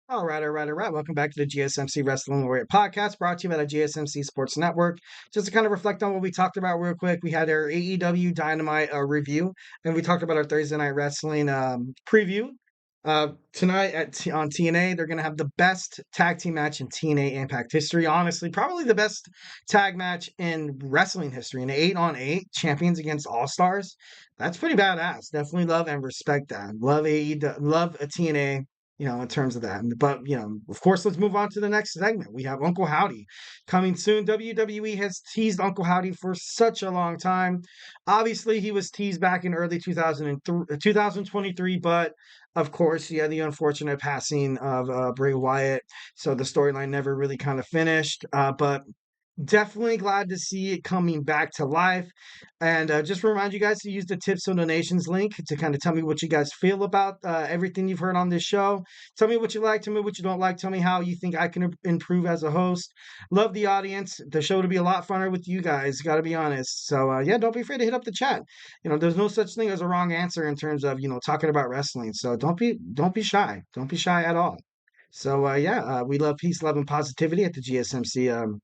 All right. Welcome back to the GSMC Wrestling Laureate Podcast, brought to you by the GSMC Sports Network. Just to kind of reflect on what we talked about real quick, we had our AEW Dynamite review, and we talked about our Thursday Night Wrestling preview. Tonight on TNA, they're going to have the best tag team match in TNA Impact history. Honestly, probably the best tag match in wrestling history. An 8-on-8 champions against All Stars. That's pretty badass. Definitely love and respect that. Love AEW, love a TNA in terms of that. But, of course, let's move on to the next segment. We have Uncle Howdy coming soon. WWE has teased Uncle Howdy for such a long time. Obviously, he was teased back in early 2023, but of course, he had the unfortunate passing of Bray Wyatt. So the storyline never really kind of finished. But definitely glad to see it coming back to life. And just remind you guys to use the tips and donations link to kind of tell me what you guys feel about everything you've heard on this show. Tell me what you like, tell me what you don't like, tell me how you think I can improve as a host. Love the audience. The show to be a lot funner with you guys, got to be honest. So yeah, don't be afraid to hit up the chat. There's no such thing as a wrong answer in terms of, talking about wrestling. So don't be shy. Don't be shy at all. So yeah, we love peace, love, and positivity at the GSMC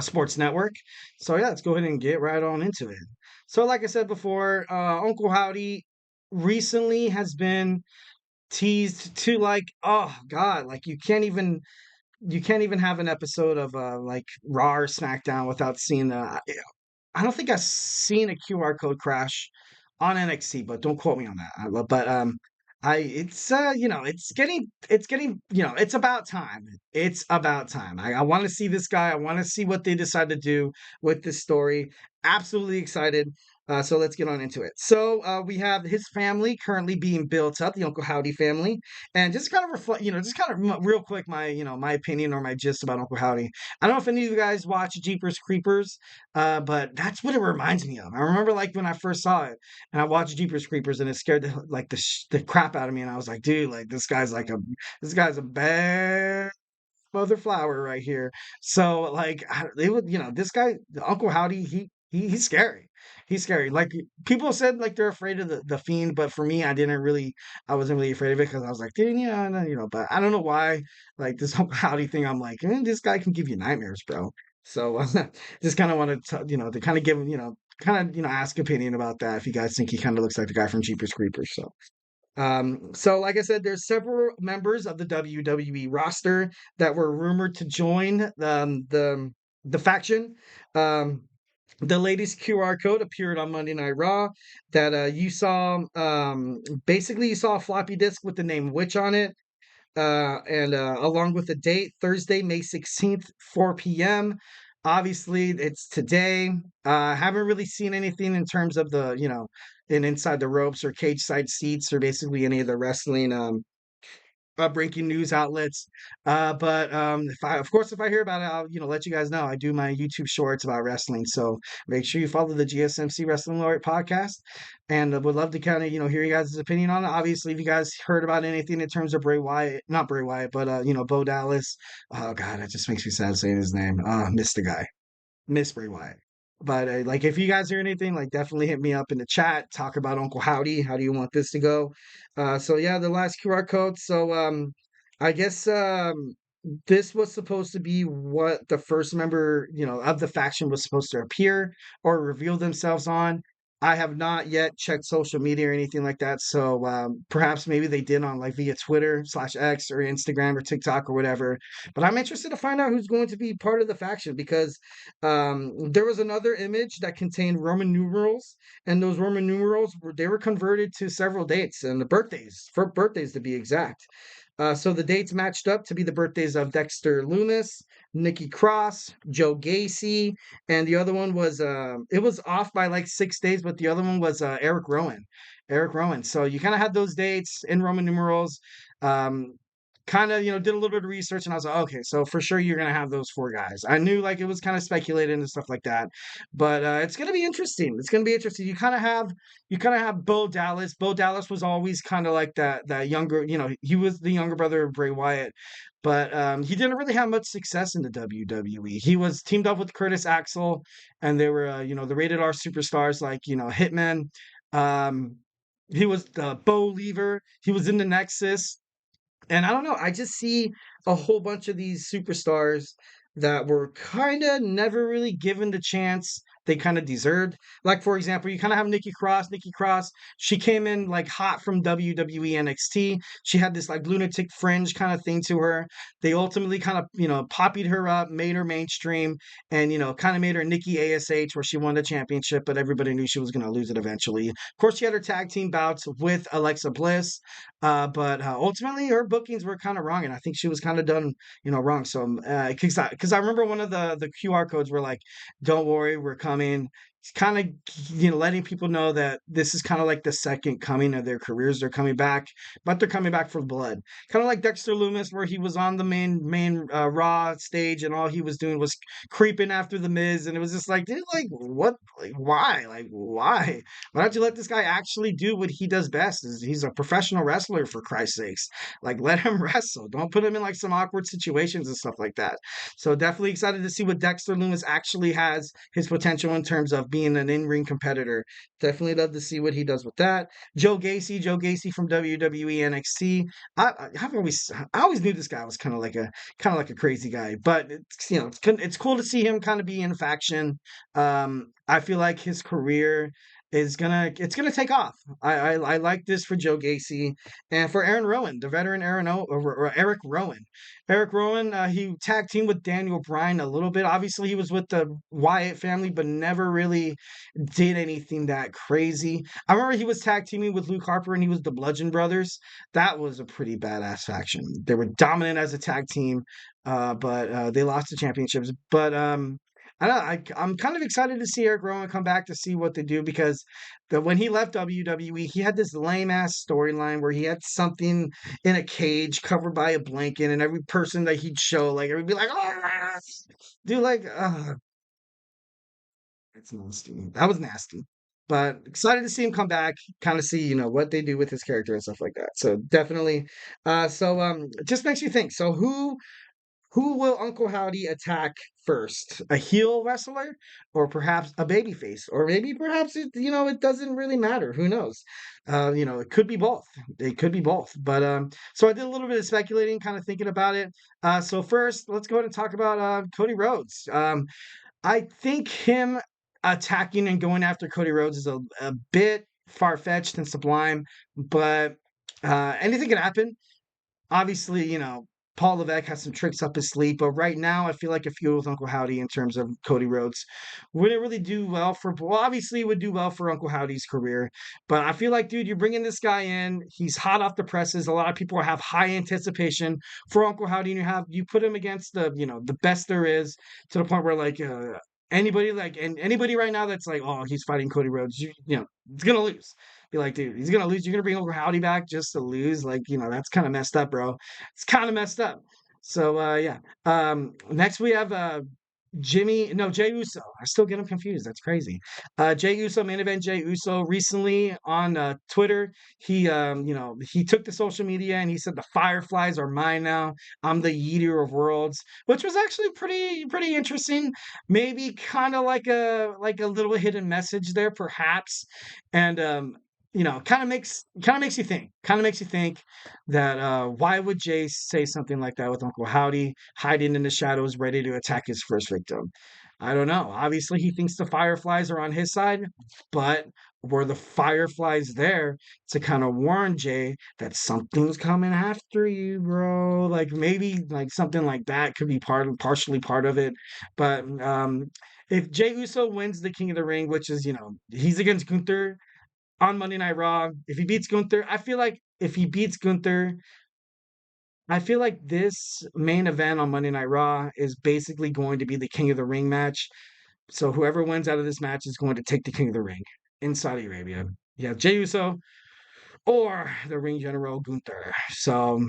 Sports Network. So yeah, let's go ahead and get right on into it. So like I said before, Uncle Howdy recently has been teased to like, oh God, like you can't even have an episode of like Raw or SmackDown without seeing I don't think I've seen a QR code crash on NXT, but don't quote me on that. But I it's it's getting it's about time. It's about time. I want to see this guy. I want to see what they decide to do with this story. Absolutely excited. So let's get on into it. So we have his family currently being built up, the Uncle Howdy family, and just kind of reflect, just kind of real quick, my opinion or my gist about Uncle Howdy. I don't know if any of you guys watch Jeepers Creepers, but that's what it reminds me of. I remember like when I first saw it, and I watched Jeepers Creepers, and it scared the crap out of me, and I was like, dude, like this guy's a bad mother flower right here. So like they would, this guy, Uncle Howdy, he's scary. He's scary. Like people said, like they're afraid of the fiend, but for me, I wasn't really afraid of it because I was like, dude, yeah, no, but I don't know why. Like this Uncle Howdy thing, I'm like, this guy can give you nightmares, bro. So just kind of want to, to kind of give him, ask opinion about that if you guys think he kind of looks like the guy from Jeepers Creepers. So like I said, there's several members of the WWE roster that were rumored to join the faction. Um, the latest QR code appeared on Monday Night Raw that you saw. Basically, you saw a floppy disk with the name Witch on it, and along with the date, Thursday, May 16th, 4 p.m. Obviously, it's today. Haven't really seen anything in terms of the, in inside the ropes or cage side seats or basically any of the wrestling breaking news outlets. But if I hear about it, I'll let you guys know. I do my YouTube shorts about wrestling, so make sure you follow the GSMC Wrestling Laureate Podcast, and would love to kind of hear you guys' opinion on it. Obviously, if you guys heard about anything in terms of Bray Wyatt, not Bray Wyatt, but Bo Dallas. Oh God, that just makes me sad saying his name. Miss the guy. Miss Bray Wyatt. But like, if you guys hear anything, like, definitely hit me up in the chat. Talk about Uncle Howdy. How do you want this to go? So yeah, the last QR code. So I guess this was supposed to be what the first member, of the faction was supposed to appear or reveal themselves on. I have not yet checked social media or anything like that. So perhaps maybe they did on like via Twitter/X or Instagram or TikTok or whatever. But I'm interested to find out who's going to be part of the faction because there was another image that contained Roman numerals, and those Roman numerals were converted to several dates and the birthdays, for birthdays to be exact. So the dates matched up to be the birthdays of Dexter Loomis, Nikki Cross, Joe Gacy, and the other one was it was off by like 6 days, but the other one was Eric Rowan. Eric Rowan. So you kind of had those dates in Roman numerals. Um, kind of did a little bit of research, and I was like, okay, so for sure you're gonna have those four guys. I knew like it was kind of speculated and stuff like that, but it's gonna be interesting. It's gonna be interesting. You kind of have Bo Dallas. Bo Dallas was always kind of like that younger, he was the younger brother of Bray Wyatt, but he didn't really have much success in the WWE. He was teamed up with Curtis Axel, and they were the rated R superstars like Hitman. Um, he was the Bo Lever. He was in the Nexus. And I don't know, I just see a whole bunch of these superstars that were kind of never really given the chance they kind of deserved. Like, for example, you kind of have Nikki Cross. Nikki Cross, she came in like hot from WWE NXT. She had this like lunatic fringe kind of thing to her. They ultimately kind of, poppied her up, made her mainstream, and, kind of made her Nikki ASH where she won the championship, but everybody knew she was going to lose it eventually. Of course, she had her tag team bouts with Alexa Bliss. But ultimately, her bookings were kind of wrong, and I think she was kind of done, wrong. So, because I remember one of the QR codes were like, "Don't worry, we're coming." It's kind of, letting people know that this is kind of like the second coming of their careers. They're coming back, but they're coming back for blood. Kind of like Dexter Lumis, where he was on the main Raw stage, and all he was doing was creeping after the Miz, and it was just like, dude, like what, like why, like why? Why don't you let this guy actually do what he does best? Is he's a professional wrestler, for Christ's sakes. Like, let him wrestle. Don't put him in like some awkward situations and stuff like that. So definitely excited to see what Dexter Lumis actually has his potential in terms of being an in-ring competitor. Definitely love to see what he does with that. Joe Gacy from WWE NXT. I always knew this guy was kind of like a crazy guy, but it's cool to see him kind of be in faction. I feel like his career it's gonna take off. I like this for Joe Gacy and for Aaron Rowan, the veteran or Eric Rowan. Eric Rowan, he tag teamed with Daniel Bryan a little bit. Obviously, he was with the Wyatt family, but never really did anything that crazy. I remember he was tag teaming with Luke Harper, and he was the Bludgeon Brothers. That was a pretty badass faction. They were dominant as a tag team, but they lost the championships. But I don't know. I'm kind of excited to see Eric Rowan come back to see what they do, because when he left WWE, he had this lame ass storyline where he had something in a cage covered by a blanket, and every person that he'd show, like, it would be like, oh, dude, like, it's nasty. That was nasty. But excited to see him come back, kind of see, what they do with his character and stuff like that. So definitely. It just makes you think. So who will Uncle Howdy attack first? A heel wrestler, or perhaps a babyface? Or maybe perhaps it doesn't really matter. Who knows? It could be both. It could be both. But so I did a little bit of speculating, kind of thinking about it. So first, let's go ahead and talk about Cody Rhodes. I think him attacking and going after Cody Rhodes is a bit far-fetched and sublime, but anything can happen. Obviously, Paul Levesque has some tricks up his sleeve, but right now I feel like a feud with Uncle Howdy in terms of Cody Rhodes wouldn't really do well obviously it would do well for Uncle Howdy's career, but I feel like, dude, you're bringing this guy in, he's hot off the presses, a lot of people have high anticipation for Uncle Howdy, and you put him against the best there is, to the point where like anybody right now that's like, oh, he's fighting Cody Rhodes, he's gonna lose. Be like, dude, he's gonna lose. You're gonna bring Uncle Howdy back just to lose? Like, that's kind of messed up, bro. It's kind of messed up. So yeah. Next we have Jay Uso. I still get him confused. That's crazy. Jay Uso, main event Jay Uso, recently on Twitter, he took to social media and he said the Fireflies are mine now. I'm the Eater of Worlds, which was actually pretty interesting. Maybe kind of like a little hidden message there, perhaps. And kind of makes you think. Kind of makes you think that why would Jay say something like that with Uncle Howdy hiding in the shadows, ready to attack his first victim? I don't know. Obviously, he thinks the Fireflies are on his side, but were the Fireflies there to kind of warn Jay that something's coming after you, bro? Like, maybe like something like that could be partially part of it. But if Jay Uso wins the King of the Ring, which is, he's against Gunther on Monday Night Raw. If he beats Gunther, I feel like if he beats Gunther, I feel like this main event on Monday Night Raw is basically going to be the King of the Ring match. So whoever wins out of this match is going to take the King of the Ring in Saudi Arabia. Yeah, Jey Uso or the Ring General Gunther. So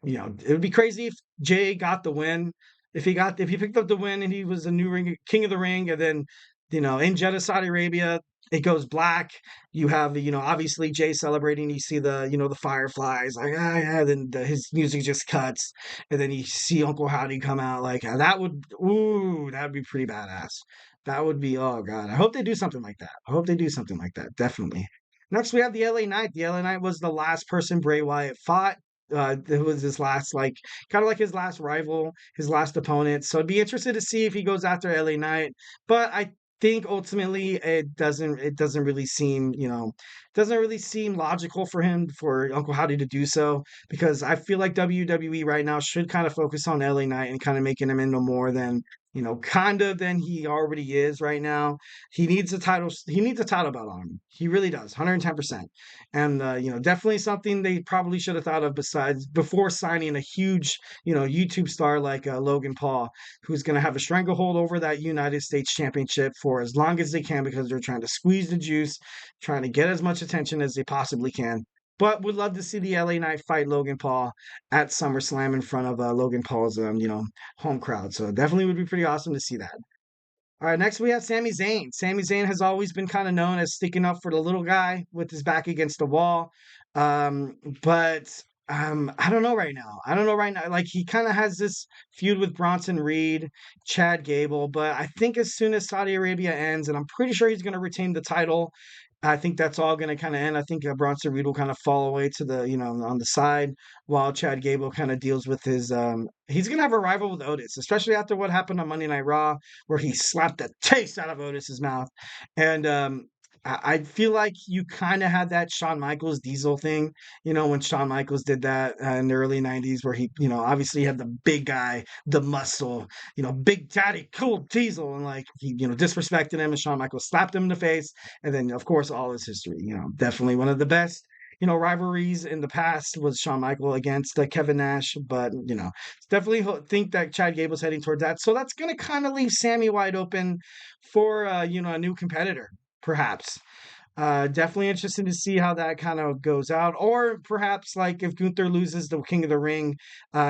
it would be crazy if Jay got the win. If he picked up the win and he was a new King of the Ring, and then in Jeddah, Saudi Arabia, it goes black. You have obviously Jay celebrating. You see the Fireflies, like, yeah. Then his music just cuts, and then you see Uncle Howdy come out. Like, that would be pretty badass. That would be, oh god. I hope they do something like that. I hope they do something like that. Definitely. Next, we have the LA Knight. The LA Knight was the last person Bray Wyatt fought. It was his last, like, kind of like his last rival, his last opponent. So I'd be interested to see if he goes after LA Knight. But I think ultimately it doesn't really seem, doesn't really seem logical for him, for Uncle Howdy to do so, because I feel like WWE right now should kind of focus on LA Knight and kind of making him into more than, kind of than he already is right now. He needs a title. He needs a title belt on him. He really does, 110%. And definitely something they probably should have thought of besides before signing a huge, YouTube star like Logan Paul, who's going to have a stranglehold over that United States Championship for as long as they can, because they're trying to squeeze the juice, trying to get as much attention as they possibly can. But would love to see the LA Knight fight Logan Paul at SummerSlam in front of Logan Paul's home crowd. So definitely would be pretty awesome to see that. All right, next we have Sami Zayn. Sami Zayn has always been kind of known as sticking up for the little guy with his back against the wall. Um, but I don't know right now. I don't know right now. Like, he kind of has this feud with Bronson Reed, Chad Gable, but I think as soon as Saudi Arabia ends, and I'm pretty sure he's going to retain the title, I think that's all going to kind of end. I think Bronson Reed will kind of fall away to the, on the side, while Chad Gable kind of deals with his. He's going to have a rival with Otis, especially after what happened on Monday Night Raw, where he slapped the taste out of Otis's mouth. And I feel like you kind of had that Shawn Michaels Diesel thing, when Shawn Michaels did that in the early 90s, where he, obviously had the big guy, the muscle, Big Daddy Cool Diesel, and like he, disrespected him, and Shawn Michaels slapped him in the face. And then, of course, all his history, definitely one of the best. Rivalries in the past was Shawn Michaels against Kevin Nash, but definitely think that Chad Gable's heading towards that. So that's going to kind of leave Sammy wide open for a new competitor, perhaps. Definitely interested to see how that kind of goes out. Or perhaps, like, if Gunther loses the King of the Ring,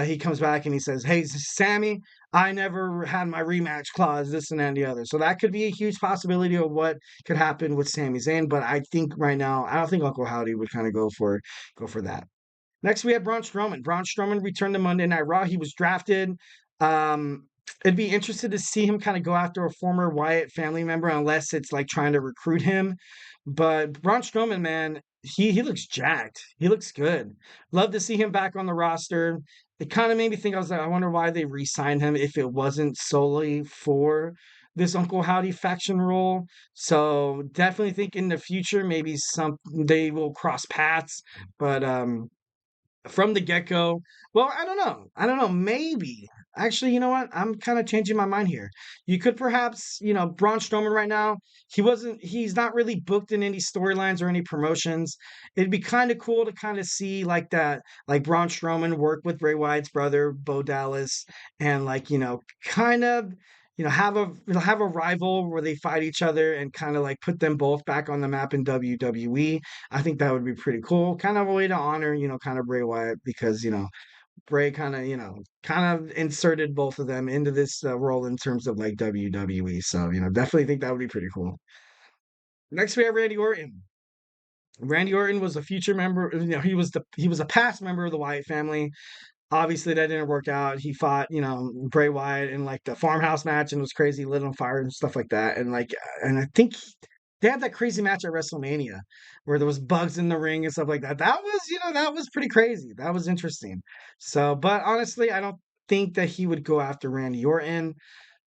he comes back and he says, "Hey, Sammy, I never had my rematch clause, this and that and the other." So that could be a huge possibility of what could happen with Sami Zayn. But I think right now, I don't think Uncle Howdy would kind of go for that. Next, we have Braun Strowman. Braun Strowman returned to Monday Night Raw. He was drafted. Um, It'd be interested to see him kind of go after a former Wyatt family member, unless it's like trying to recruit him. But Braun Strowman, man, he looks jacked. He looks good. Love to see him back on the roster. It kind of made me think, I was like, I wonder why they re-signed him if it wasn't solely for this Uncle Howdy faction role. So definitely think in the future maybe they will cross paths. But from the get-go, well, I don't know. I don't know. Maybe. Actually, you know what? I'm kind of changing my mind here. You could perhaps, Braun Strowman right now, he's not really booked in any storylines or any promotions. It'd be kind of cool to kind of see like that, like Braun Strowman work with Bray Wyatt's brother, Bo Dallas, and like, kind of, have a rival where they fight each other and kind of like put them both back on the map in WWE. I think that would be pretty cool. Kind of a way to honor, kind of Bray Wyatt, because, Bray kind of inserted both of them into this role in terms of like WWE. So, definitely think that would be pretty cool. Next, we have Randy Orton. Randy Orton was a future member. He was a past member of the Wyatt family. Obviously, that didn't work out. He fought, Bray Wyatt in like the farmhouse match and was crazy, lit on fire and stuff like that. And I think they had that crazy match at WrestleMania where there was bugs in the ring and stuff like that. That was pretty crazy. That was interesting. So, but honestly, I don't think that he would go after Randy Orton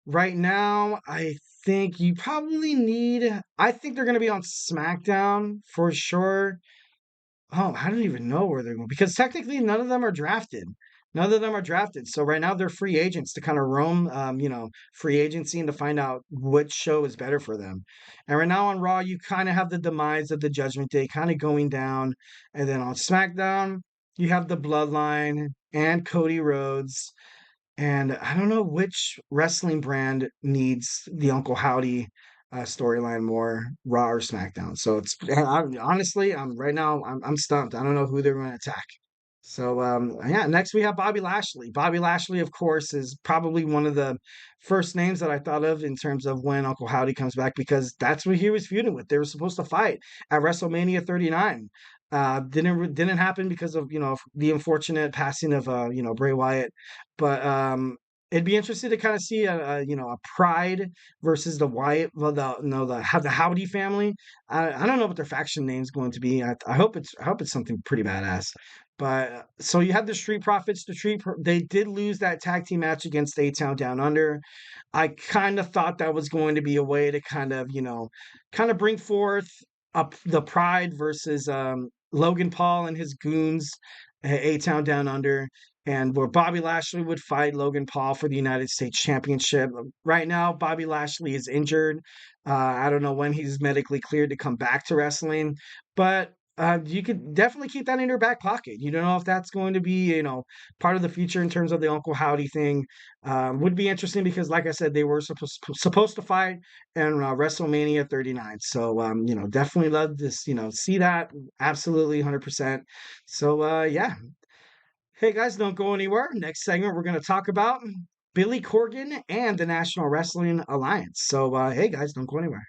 right now. I think they're going to be on SmackDown for sure. Oh, I don't even know where they're going, because technically none of them are drafted. None of them are drafted. So right now they're free agents to kind of roam, free agency, and to find out which show is better for them. And right now on Raw, you kind of have the demise of the Judgment Day kind of going down. And then on SmackDown, you have the Bloodline and Cody Rhodes. And I don't know which wrestling brand needs the Uncle Howdy storyline more, Raw or SmackDown. So honestly, right now I'm stumped. I don't know who they're going to attack. So yeah, next we have Bobby Lashley. Bobby Lashley, of course, is probably one of the first names that I thought of in terms of when Uncle Howdy comes back, because that's what he was feuding with. They were supposed to fight at WrestleMania 39. Didn't happen because of the unfortunate passing of Bray Wyatt. But it'd be interesting to kind of see a Pride versus the Wyatt, well, the Howdy family. I don't know what their faction name's going to be. I hope it's something pretty badass. But so you have the Street Profits. They did lose that tag team match against A-Town Down Under. I kind of thought that was going to be a way to kind of, kind of bring forth up the Pride versus Logan Paul and his goons, A-Town Down Under, and where Bobby Lashley would fight Logan Paul for the United States Championship. Right now, Bobby Lashley is injured. I don't know when he's medically cleared to come back to wrestling, but you could definitely keep that in your back pocket. You don't know if that's going to be, part of the future in terms of the Uncle Howdy thing. Would be interesting because, like I said, they were supposed to fight in WrestleMania 39. So, definitely love this, see that. Absolutely 100%. So, yeah. Hey, guys, don't go anywhere. Next segment, we're going to talk about Billy Corgan and the National Wrestling Alliance. So, hey, guys, don't go anywhere.